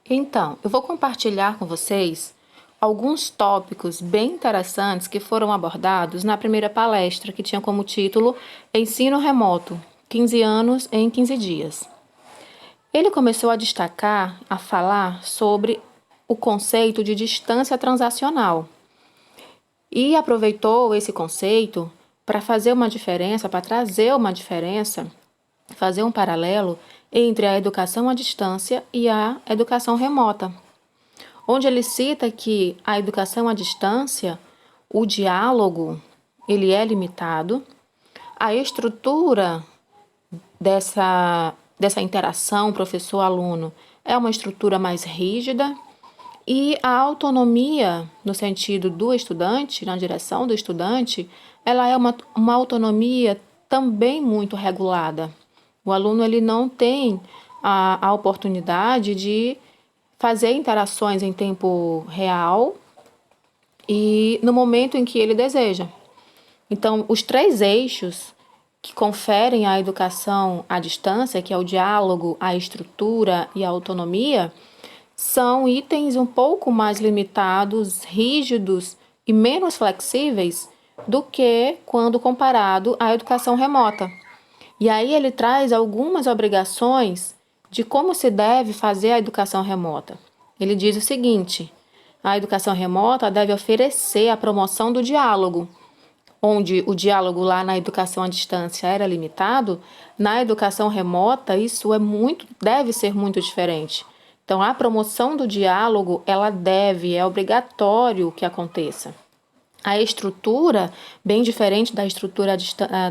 Então, eu vou compartilhar com vocês alguns tópicos bem interessantes que foram abordados na primeira palestra, que tinha como título Ensino Remoto, 15 anos em 15 dias. Ele começou a destacar, a falar sobre o conceito de distância transacional e aproveitou esse conceito para fazer uma diferença, para trazer uma diferença, fazer um paralelo entre a educação à distância e a educação remota, onde ele cita que a educação à distância, o diálogo, ele é limitado, a estrutura dessa interação professor-aluno é uma estrutura mais rígida e a autonomia, no sentido do estudante, na direção do estudante, ela é uma autonomia também muito regulada. O aluno ele não tem a oportunidade de fazer interações em tempo real e no momento em que ele deseja. Então, os três eixos que conferem à educação à distância, que é o diálogo, a estrutura e a autonomia, são itens um pouco mais limitados, rígidos e menos flexíveis do que quando comparado à educação remota. E aí ele traz algumas obrigações de como se deve fazer a educação remota. Ele diz o seguinte: a educação remota deve oferecer a promoção do diálogo, onde o diálogo lá na educação à distância era limitado, na educação remota isso deve ser muito diferente. Então, a promoção do diálogo, é obrigatório que aconteça. A estrutura, bem diferente da estrutura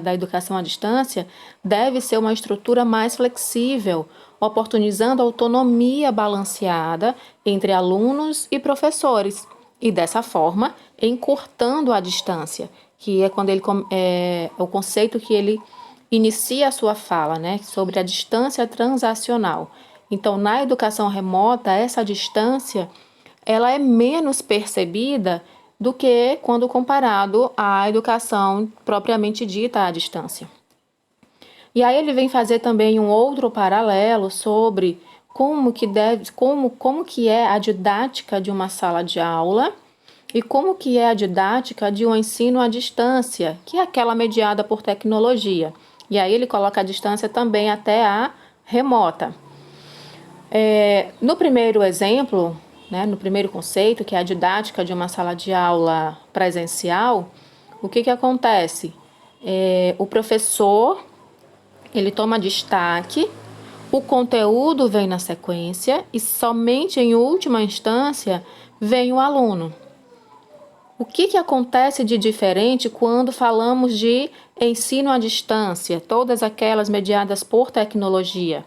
da educação à distância, deve ser uma estrutura mais flexível, oportunizando autonomia balanceada entre alunos e professores, e dessa forma, encurtando a distância, que é quando é o conceito que ele inicia a sua fala, né, sobre a distância transacional. Então, na educação remota, essa distância ela é menos percebida do que quando comparado à educação propriamente dita à distância. E aí ele vem fazer também um outro paralelo sobre como que é a didática de uma sala de aula e como que é a didática de um ensino à distância, que é aquela mediada por tecnologia. E aí ele coloca a distância também até a remota. No primeiro exemplo, né, no primeiro conceito, que é a didática de uma sala de aula presencial, o que acontece? O professor ele toma destaque, o conteúdo vem na sequência e somente em última instância vem o aluno. O que acontece de diferente quando falamos de ensino à distância, todas aquelas mediadas por tecnologia?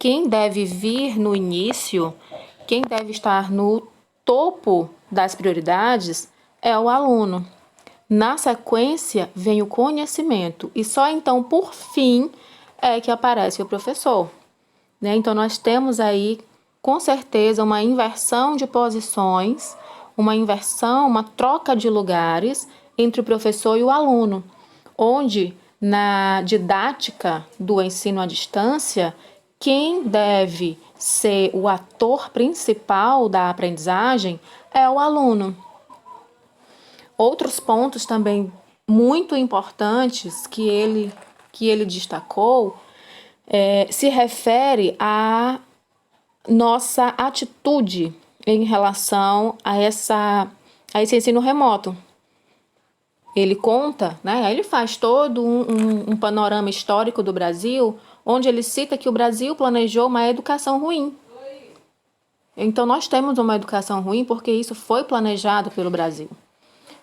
Quem deve vir no início, quem deve estar no topo das prioridades é o aluno. Na sequência vem o conhecimento e só então, por fim, é que aparece o professor. Né? Então, nós temos aí, com certeza, uma inversão de posições, uma troca de lugares entre o professor e o aluno, onde na didática do ensino à distância, quem deve ser o ator principal da aprendizagem é o aluno. Outros pontos também muito importantes que ele destacou se refere à nossa atitude em relação a esse ensino remoto. Ele conta, né? Ele faz todo um panorama histórico do Brasil, onde ele cita que o Brasil planejou uma educação ruim. Então, nós temos uma educação ruim porque isso foi planejado pelo Brasil.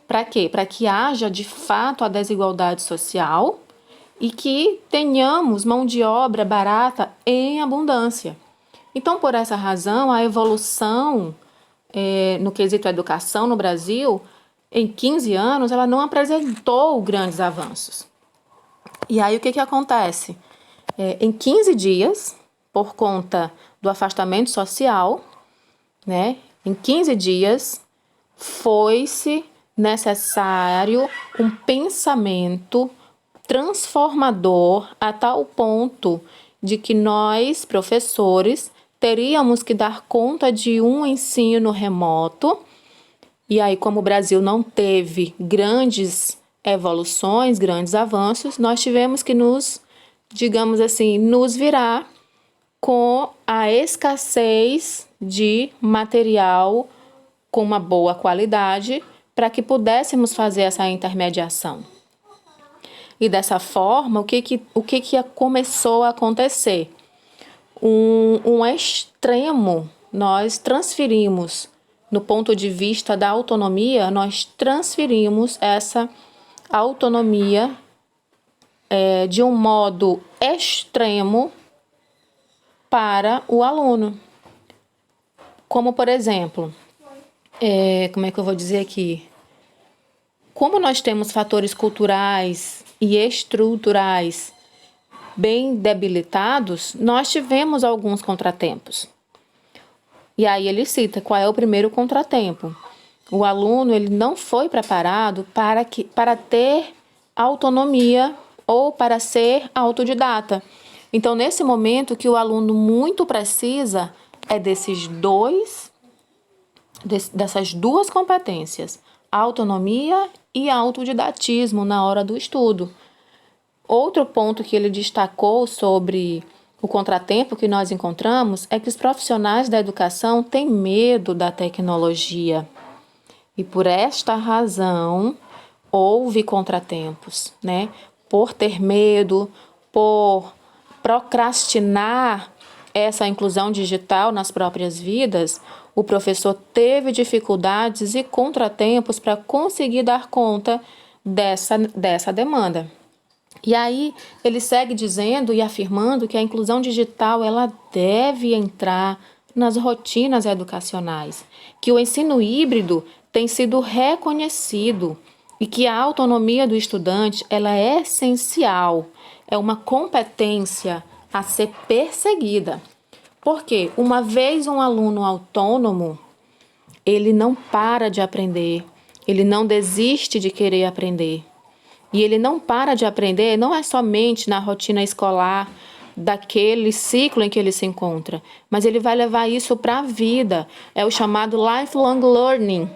Para quê? Para que haja, de fato, a desigualdade social e que tenhamos mão de obra barata em abundância. Então, por essa razão, a evolução no quesito educação no Brasil, em 15 anos, ela não apresentou grandes avanços. E aí, o que acontece? Em 15 dias, por conta do afastamento social, né, em 15 dias, foi-se necessário um pensamento transformador a tal ponto de que nós, professores, teríamos que dar conta de um ensino remoto. E aí, como o Brasil não teve grandes evoluções, grandes avanços, nós tivemos que digamos assim, nos virar com a escassez de material com uma boa qualidade para que pudéssemos fazer essa intermediação. E dessa forma, o que começou a acontecer? Um extremo, nós transferimos, no ponto de vista da autonomia, nós transferimos essa autonomia de um modo extremo para o aluno. Como, por exemplo, como é que eu vou dizer aqui? Como nós temos fatores culturais e estruturais bem debilitados, nós tivemos alguns contratempos. E aí ele cita qual é o primeiro contratempo. O aluno ele não foi preparado para ter autonomia ou para ser autodidata. Então, nesse momento, o que o aluno muito precisa é dessas duas competências, autonomia e autodidatismo na hora do estudo. Outro ponto que ele destacou sobre o contratempo que nós encontramos é que os profissionais da educação têm medo da tecnologia. E por esta razão, houve contratempos, né? Por ter medo, por procrastinar essa inclusão digital nas próprias vidas, o professor teve dificuldades e contratempos para conseguir dar conta dessa demanda. E aí ele segue dizendo e afirmando que a inclusão digital ela deve entrar nas rotinas educacionais, que o ensino híbrido tem sido reconhecido e que a autonomia do estudante ela é essencial, é uma competência a ser perseguida. Porque uma vez um aluno autônomo, ele não para de aprender, ele não desiste de querer aprender. E ele não para de aprender, não é somente na rotina escolar, daquele ciclo em que ele se encontra, mas ele vai levar isso para a vida. É o chamado lifelong learning,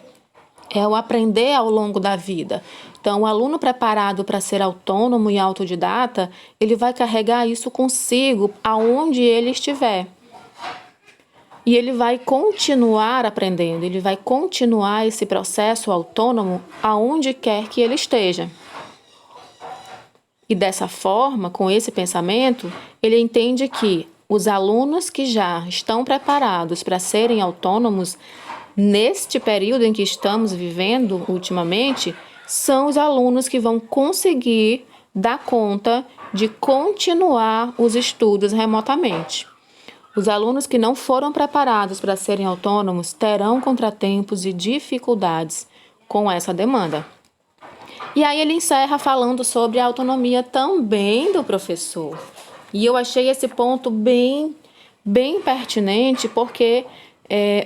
é o aprender ao longo da vida. Então, o aluno preparado para ser autônomo e autodidata, ele vai carregar isso consigo aonde ele estiver. E ele vai continuar aprendendo, ele vai continuar esse processo autônomo aonde quer que ele esteja. E dessa forma, com esse pensamento, ele entende que os alunos que já estão preparados para serem autônomos, neste período em que estamos vivendo ultimamente, são os alunos que vão conseguir dar conta de continuar os estudos remotamente. Os alunos que não foram preparados para serem autônomos terão contratempos e dificuldades com essa demanda. E aí ele encerra falando sobre a autonomia também do professor. E eu achei esse ponto bem pertinente, porque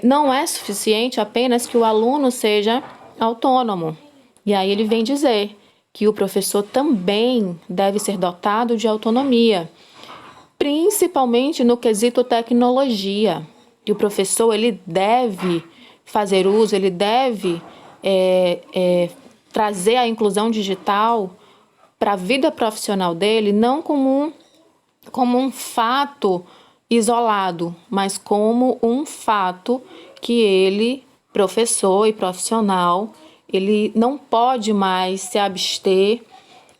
não é suficiente apenas que o aluno seja autônomo. E aí ele vem dizer que o professor também deve ser dotado de autonomia, principalmente no quesito tecnologia. E o professor ele deve fazer uso, ele deve trazer a inclusão digital para a vida profissional dele, não como um fato isolado, mas como um fato que ele, professor e profissional, ele não pode mais se abster,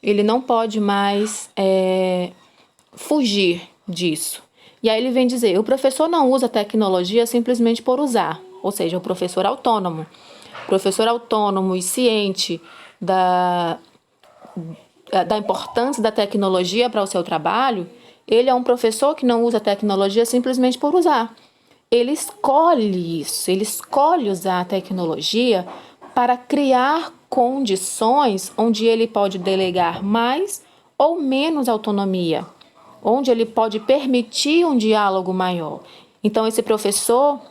ele não pode mais fugir disso. E aí ele vem dizer, o professor não usa tecnologia simplesmente por usar, ou seja, o professor autônomo. Professor autônomo e ciente da importância da tecnologia para o seu trabalho, ele é um professor que não usa tecnologia simplesmente por usar. Ele escolhe isso, ele escolhe usar a tecnologia para criar condições onde ele pode delegar mais ou menos autonomia, onde ele pode permitir um diálogo maior. Então, esse professor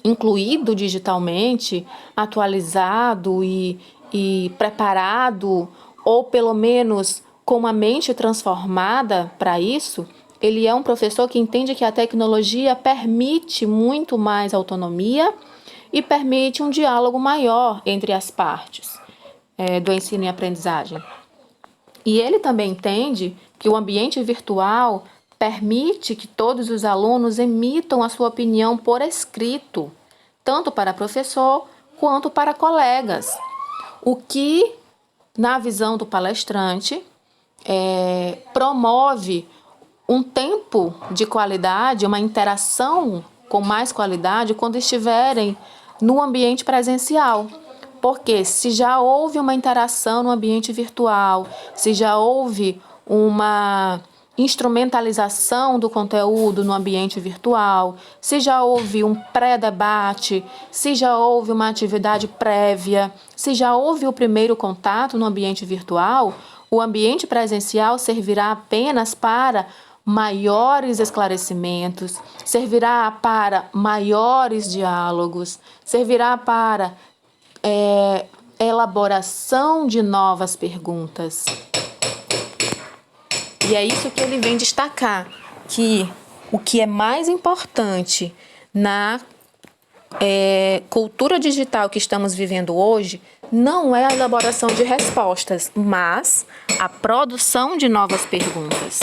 incluído digitalmente, atualizado e preparado, ou pelo menos com uma mente transformada para isso, ele é um professor que entende que a tecnologia permite muito mais autonomia e permite um diálogo maior entre as partes do ensino e aprendizagem. E ele também entende que o ambiente virtual permite que todos os alunos emitam a sua opinião por escrito, tanto para professor quanto para colegas, o que, na visão do palestrante, promove um tempo de qualidade, uma interação com mais qualidade quando estiverem no ambiente presencial. Porque se já houve uma interação no ambiente virtual, se já houve uma instrumentalização do conteúdo no ambiente virtual, se já houve um pré-debate, se já houve uma atividade prévia, se já houve o primeiro contato no ambiente virtual, o ambiente presencial servirá apenas para maiores esclarecimentos, servirá para maiores diálogos, servirá para elaboração de novas perguntas. E é isso que ele vem destacar, que o que é mais importante na cultura digital que estamos vivendo hoje não é a elaboração de respostas, mas a produção de novas perguntas.